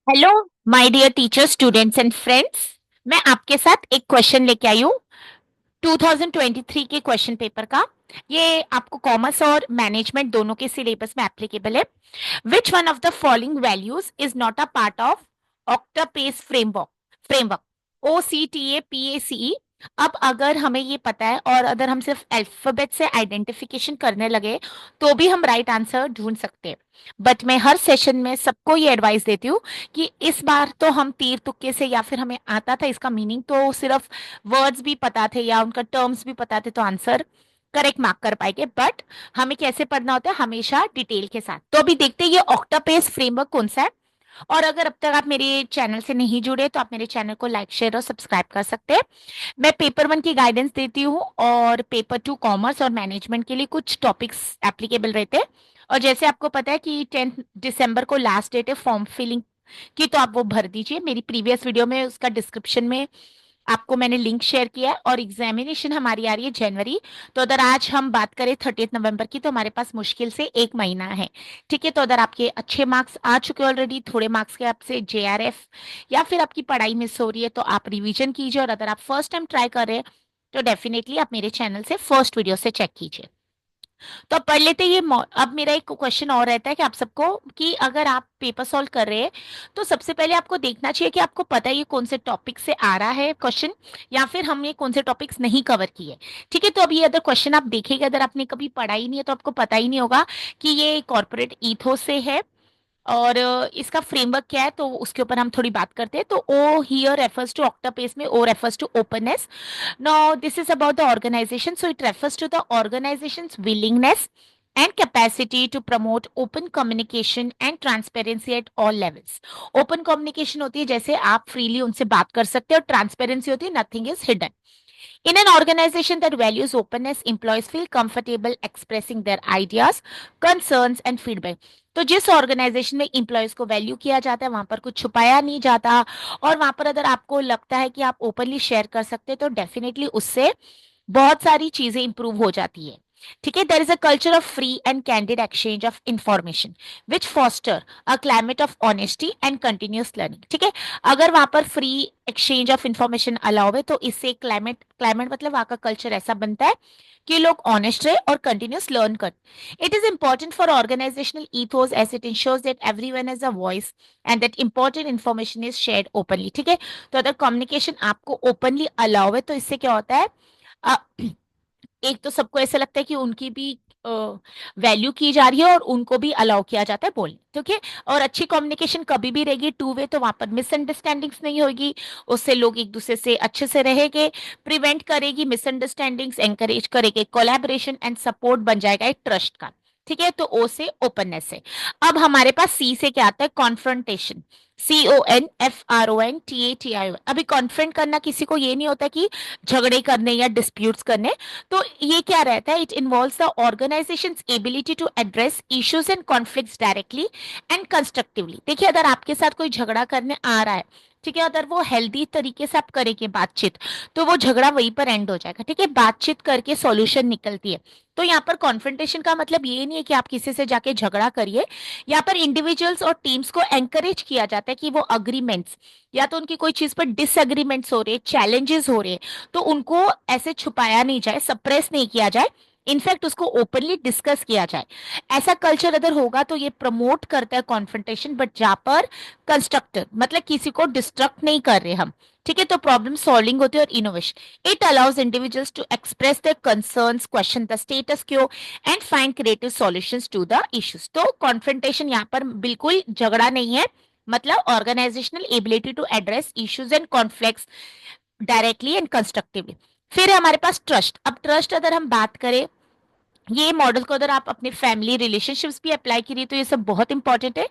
Hello my dear teacher students and friends. मैं आपके साथ एक क्वेश्चन लेके आई हूँ 2023 के क्वेश्चन पेपर का। ये आपको कॉमर्स और मैनेजमेंट दोनों के सिलेबस में एप्लीकेबल है। Which one of the following values is not a part of OCTAPACE framework OCTAPACE। अब अगर हमें ये पता है और अगर हम सिर्फ अल्फाबेट से आइडेंटिफिकेशन करने लगे तो भी हम राइट आंसर ढूंढ सकते हैं। बट मैं हर सेशन में सबको ये एडवाइस देती हूँ कि इस बार तो हम तीर तुक्के से या फिर हमें आता था इसका मीनिंग तो सिर्फ वर्ड्स भी पता थे या उनका टर्म्स भी पता थे तो आंसर करेक्ट मार्क कर पाएंगे। बट हमें कैसे पढ़ना होता है, हमेशा डिटेल के साथ। तो अभी देखते हैं ये ऑक्टापेस फ्रेमवर्क कौन सा है। और अगर अब तक आप मेरे चैनल से नहीं जुड़े तो आप मेरे चैनल को लाइक शेयर और सब्सक्राइब कर सकते हैं। मैं पेपर 1 की गाइडेंस देती हूँ और पेपर 2 कॉमर्स और मैनेजमेंट के लिए कुछ टॉपिक्स एप्लीकेबल रहते हैं। और जैसे आपको पता है कि 10 दिसंबर को लास्ट डेट है फॉर्म फिलिंग की, तो आप वो भर दीजिए। मेरी प्रीवियस वीडियो में उसका डिस्क्रिप्शन में आपको मैंने लिंक शेयर किया है। और एग्जामिनेशन हमारी आ रही है जनवरी। तो अगर आज हम बात करें 30 नवंबर की तो हमारे पास मुश्किल से एक महीना है। ठीक है, तो अगर आपके अच्छे मार्क्स आ चुके ऑलरेडी, थोड़े मार्क्स के आपसे JRF या फिर आपकी पढ़ाई मिस हो रही है तो आप रिवीजन कीजिए। और अगर आप फर्स्ट टाइम ट्राई कर रहे हैं तो डेफिनेटली आप मेरे चैनल से फर्स्ट वीडियो से चेक कीजिए। तो अब पढ़ लेते हैं ये अब मेरा एक क्वेश्चन और रहता है कि आप सबको कि अगर आप पेपर सॉल्व कर रहे हैं तो सबसे पहले आपको देखना चाहिए कि आपको पता है ये कौन से टॉपिक से आ रहा है क्वेश्चन, या फिर हमने कौन से टॉपिक्स नहीं कवर किए। ठीक है, तो अब ये अगर क्वेश्चन आप देखेंगे, अगर आपने कभी पढ़ा ही नहीं है तो आपको पता ही नहीं होगा कि ये कॉर्पोरेट ईथो से है। और इसका फ्रेमवर्क क्या है तो उसके ऊपर हम थोड़ी बात करते हैं। तो O here refers to OCTAPACE में O refers to openness. Now, this is about the organization, so it refers to the organization's willingness and capacity to promote open communication and transparency at all levels. Open communication होती है जैसे आप freely उनसे बात कर सकते हैं, और transparency होती है nothing is hidden. In an organization that values openness, employees feel comfortable expressing their ideas, concerns and feedback. तो जिस ऑर्गेनाइजेशन में इंप्लॉयज को वैल्यू किया जाता है वहां पर कुछ छुपाया नहीं जाता, और वहां पर अगर आपको लगता है कि आप ओपनली शेयर कर सकते हैं तो डेफिनेटली उससे बहुत सारी चीजें इंप्रूव हो जाती है। ठीक है, there is a culture of free and candid exchange of information which foster a climate of honesty and continuous learning. ठीक है, अगर वहां पर free exchange of information allow है तो इससे क्लाइमेट क्लाइमेट मतलब वहां का कल्चर ऐसा बनता है कि लोग ऑनेस्ट रहे और कंटिन्यूस लर्न कर। It is important for organisational ethos as it ensures that everyone has a voice and that important information is shared openly। ठीक है, तो अगर कम्युनिकेशन आपको ओपनली अलाउ है तो इससे क्या होता है, अ, एक तो सबको ऐसा लगता है कि उनकी भी वैल्यू की जा रही है और उनको भी अलाउ किया जाता है बोलने। ठीक है, और अच्छी कम्युनिकेशन कभी भी रहेगी टू वे, तो वहां पर मिसअंडरस्टैंडिंग्स नहीं होगी, उससे लोग एक दूसरे से अच्छे से रहेंगे, प्रिवेंट करेगी मिसअंडरस्टैंडिंग्स, एंकरेज करेगी कोलैबोरेशन एंड सपोर्ट बन जाएगा एक ट्रस्ट का। ठीक है, तो ओ से ओपननेस है। अब हमारे पास सी से क्या आता है, कॉन्फ्रंटेशन। CONFRONTATIO। अभी कॉन्फ्रेंट करना किसी को ये नहीं होता कि झगड़े करने या डिस्प्यूट्स करने। तो ये क्या रहता है, it involves the organisation's ability to address issues and conflicts directly and constructively. देखिए, अगर आपके साथ कोई झगड़ा करने आ रहा है, ठीक है, अगर वो हेल्दी तरीके से आप करेंगे बातचीत तो वो झगड़ा वहीं पर एंड हो जाएगा। ठीक है, बातचीत करके सॉल्यूशन निकलती है। तो यहाँ पर कॉन्फ्रंटेशन का मतलब ये नहीं है कि आप किसी से जाके झगड़ा करिए। यहाँ पर इंडिविजुअल्स और टीम्स को एंकरेज किया जाता है कि वो अग्रीमेंट्स या तो उनकी कोई चीज पर डिसएग्रीमेंट्स हो रहे, चैलेंजेस हो रहे, तो उनको ऐसे छुपाया नहीं जाए, सप्रेस नहीं किया जाए, इनफैक्ट उसको ओपनली डिस्कस किया जाए। ऐसा कल्चर अगर होगा तो ये प्रमोट करता है कॉन्फ्रंटेशन, बट जहां पर कंस्ट्रक्टिव मतलब किसी को डिस्ट्रक्ट नहीं कर रहे हम। ठीक है, तो प्रॉब्लम सॉल्विंग होती है और innovation. It allows individuals to express their concerns, question the status quo and find creative solutions to the issues. तो कॉन्फ्रंटेशन यहाँ पर बिल्कुल झगड़ा नहीं है, मतलब organisational ability to address issues and conflicts directly and constructively. फिर है हमारे पास ट्रस्ट। अब ट्रस्ट अगर हम बात करें, ये मॉडल को अगर आप अपने फैमिली रिलेशनशिप्स भी अप्लाई करिए तो ये सब बहुत इंपॉर्टेंट है।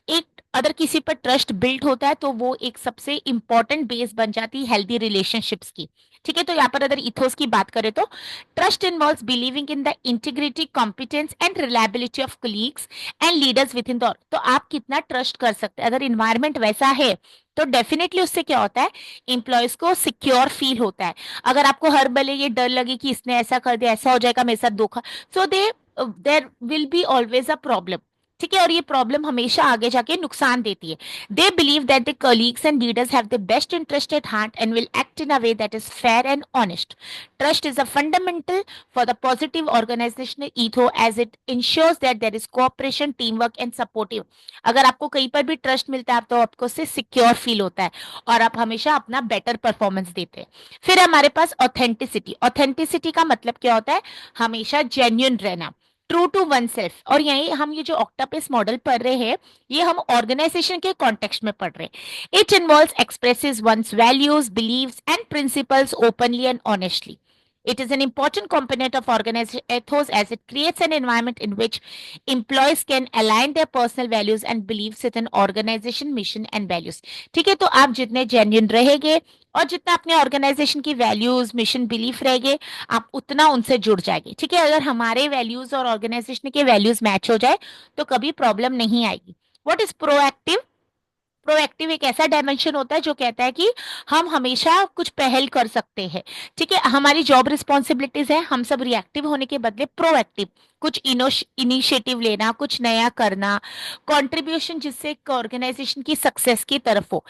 एक अगर किसी पर ट्रस्ट बिल्ड होता है तो वो एक सबसे इंपॉर्टेंट बेस बन जाती है हेल्दी रिलेशनशिप्स की। ठीक है, तो यहाँ पर अगर इथोस की बात करें तो trust involves believing in the integrity, competence and reliability of colleagues and leaders with in the. तो आप कितना ट्रस्ट कर सकते हैं, अगर इन्वायरमेंट वैसा है तो डेफिनेटली उससे क्या होता है, इंप्लॉयज को सिक्योर फील होता है। अगर आपको हर भले ये डर लगे कि इसने ऐसा कर दिया, ऐसा हो जाएगा मेरे साथ धोखा, so there will be always a problem. ठीक है, और ये प्रॉब्लम हमेशा आगे जाके नुकसान देती है। They believe that the colleagues and leaders have the best interest at heart and will act in a way that is fair and honest. Trust is a fundamental for the positive organisational ethos as it ensures that there is cooperation, team work and supportive. अगर आपको कहीं पर भी trust मिलता है तो आपको उससे सिक्योर फील होता है और आप हमेशा अपना बेटर परफॉर्मेंस देते हैं। फिर हमारे पास ऑथेंटिसिटी। ऑथेंटिसिटी का मतलब क्या होता है? हमेशा जेन्युइन रहना, ट्रू टू वन सेल्फ। और यही हम ये जो ऑक्टापस मॉडल पढ़ रहे हैं, ये हम ऑर्गेनाइजेशन के कॉन्टेक्स्ट में पढ़ रहे हैं। It involves expresses one's values, beliefs and principles openly and honestly. It is an important component of organization ethos as it creates an environment in which employees can align their personal values and beliefs with an organization mission and values. ठीक है, तो आप जितने genuine रहेंगे और जितना अपने organisation की वैल्यूज, मिशन, बिलीफ रहेंगे, आप उतना उनसे जुड़ जाएंगे। ठीक है, अगर हमारे वैल्यूज और ऑर्गेनाइजेशन के वैल्यूज मैच हो जाए तो कभी प्रॉब्लम नहीं आएगी। What is proactive? प्रोएक्टिव एक ऐसा डायमेंशन होता है जो कहता है कि हम हमेशा कुछ पहल कर सकते हैं। ठीक है, हमारी जॉब रिस्पॉन्सिबिलिटीज है, हम सब रिएक्टिव होने के बदले प्रोएक्टिव, कुछ इनिशिएटिव लेना, कुछ नया करना, कंट्रीब्यूशन जिससे ऑर्गेनाइजेशन की सक्सेस की तरफ हो।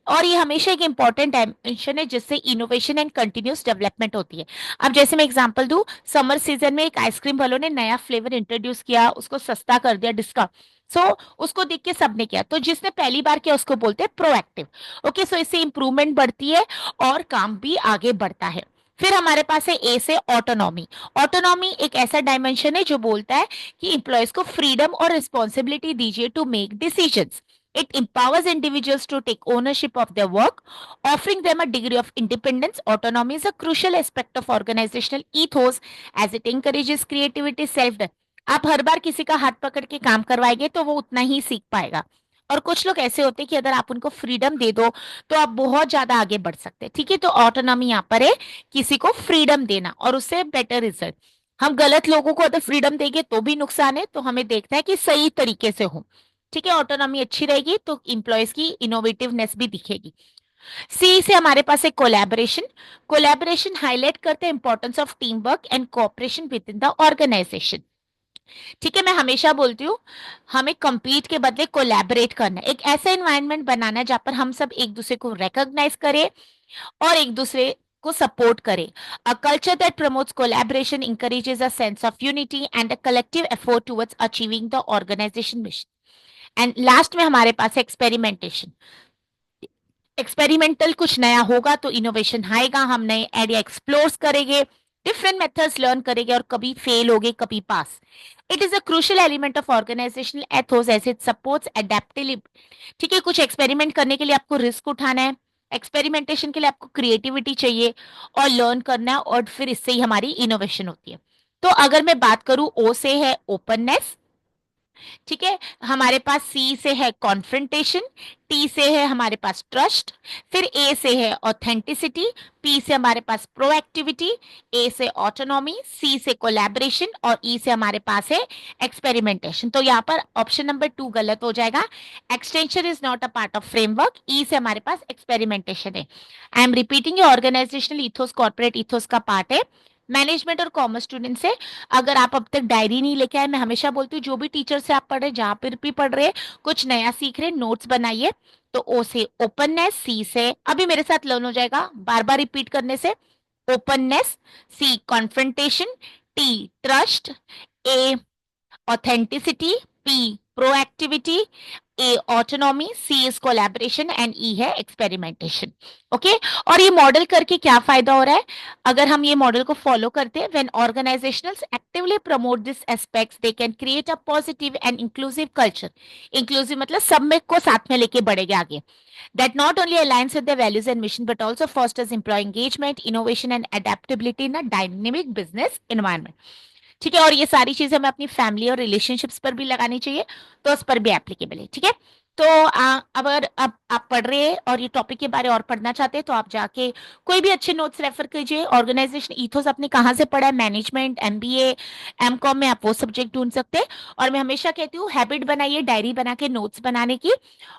और ये हमेशा एक इंपॉर्टेंट डायमेंशन है जिससे इनोवेशन एंड कंटिन्यूस डेवलपमेंट होती है। अब जैसे मैं एग्जांपल दूं, समर सीजन में एक आइसक्रीम वालों ने नया फ्लेवर इंट्रोड्यूस किया, उसको सस्ता कर दिया, डिस्काउंट। सो उसको देख के सबने किया, तो जिसने पहली बार किया उसको बोलते हैं प्रोएक्टिव। ओके, सो इससे इंप्रूवमेंट बढ़ती है और काम भी आगे बढ़ता है। फिर हमारे पास है ए से ऑटोनॉमी। ऑटोनॉमी एक ऐसा डायमेंशन है जो बोलता है कि इंप्लॉयज को फ्रीडम और रिस्पॉन्सिबिलिटी दीजिए to make decisions. It empowers individuals to take ownership of their work, offering them a degree of independence. Autonomy is a crucial aspect of organizational ethos as it encourages creativity, self. आप हर बार किसी का हाथ पकड़ के काम करवाएंगे तो वो उतना ही सीख पाएगा। और कुछ लोग ऐसे होते हैं कि अगर आप उनको फ्रीडम दे दो तो आप बहुत ज्यादा आगे बढ़ सकते हैं। ठीक है, तो ऑटोनॉमी यहाँ पर है किसी को फ्रीडम देना और उससे बेटर रिजल्ट। हम गलत लोगों को अगर फ्रीडम देंगे तो भी नुकसान है, तो हमें देखना है कि सही तरीके से हो। ठीक है, ऑटोनॉमी अच्छी रहेगी तो इंप्लॉयज की इनोवेटिवनेस भी दिखेगी। सी से हमारे पास है कोलैबोरेशन। कोलैबोरेशन हाईलाइट करते हैं importance of team work and cooperation within the organisation. ठीक है, मैं हमेशा बोलती हूँ हमें compete के बदले कोलैबोरेट करना है, एक ऐसा एनवायरनमेंट बनाना है जहां पर हम सब एक दूसरे को रिकॉग्नाइज करें और एक दूसरे को सपोर्ट करें। A culture that promotes collaboration encourages a sense of unity and a collective effort towards achieving the organization mission. And last में हमारे पास है एक्सपेरिमेंटेशन। एक्सपेरिमेंटल कुछ नया होगा तो इनोवेशन आएगा, हम नए आइडिया एक्सप्लोर करेंगे, डिफरेंट मेथड्स लर्न करेंगे और कभी फेल होगे कभी pass. It is a crucial element of organisational ethos as it supports adaptability. ठीक है, कुछ एक्सपेरिमेंट करने के लिए आपको रिस्क उठाना है, एक्सपेरिमेंटेशन के लिए आपको क्रिएटिविटी चाहिए और लर्न करना है, और फिर इससे ही हमारी इनोवेशन होती है। तो अगर मैं बात करूं, ओ से है ओपननेस। ठीक है, हमारे पास सी से है कॉन्फ्रंटेशन, टी से है हमारे पास ट्रस्ट, फिर ए से है ऑथेंटिसिटी, पी से हमारे पास प्रोएक्टिविटी, ए से ऑटोनॉमी, सी से कोलैबोरेशन और ई से हमारे पास है एक्सपेरिमेंटेशन। तो यहाँ पर ऑप्शन नंबर 2 गलत हो जाएगा। Extension is not a part of framework. E से हमारे पास एक्सपेरिमेंटेशन है। आई एम रिपीटिंग, ये ऑर्गेनाइजेशनल इथोस कॉर्पोरेट इथोस का पार्ट है। मैनेजमेंट और कॉमर्स स्टूडेंट से अगर आप अब तक डायरी नहीं लेके आए, मैं हमेशा बोलती हूँ जो भी टीचर से आप पढ़ रहे, जहां पर भी पढ़ रहे, कुछ नया सीख रहे, नोट्स बनाइए। तो ओ से ओपननेस, सी से अभी मेरे साथ लर्न हो जाएगा बार बार रिपीट करने से, openness, C confrontation, T trust, A authenticity, P proactivity, A autonomy, C is collaboration and E है एक्सपेरिमेंटेशन। ओके, और ये मॉडल करके क्या फायदा हो रहा है? अगर हम ये मॉडल को फॉलो करते हैं, when organisations actively promote this aspects they can create a positive and inclusive culture. Inclusive मतलब सब में को साथ में लेके बढ़ेगा आगे। That not only aligns with their values and mission but also fosters employee engagement, innovation and adaptability in a dynamic business environment. ठीक है, और ये सारी चीजें हमें अपनी फैमिली और रिलेशनशिप्स पर भी लगानी चाहिए, तो उस पर भी एप्लीकेबल है। ठीक है, तो अगर अब आप पढ़ रहे हैं और ये टॉपिक के बारे और पढ़ना चाहते हैं तो आप जाके कोई भी अच्छे नोट्स रेफर कीजिए। ऑर्गेनाइजेशन ईथोस आपने कहाँ से पढ़ा है, मैनेजमेंट, एमबीए, एमकॉम में आप वो सब्जेक्ट ढूंढ सकते हैं। और मैं हमेशा कहती हूँ हैबिट बनाइए डायरी बना के नोट्स बनाने की।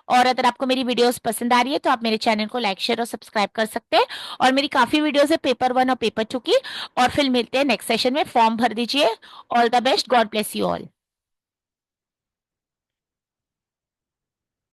और अगर आपको मेरी वीडियोस पसंद आ रही है तो आप मेरे चैनल को लाइक, शेयर और सब्सक्राइब कर सकते हैं। और मेरी काफी वीडियोस है पेपर 1 और पेपर 2 की। और फिर मिलते हैं नेक्स्ट सेशन में, फॉर्म भर दीजिए। All the best, God bless you all.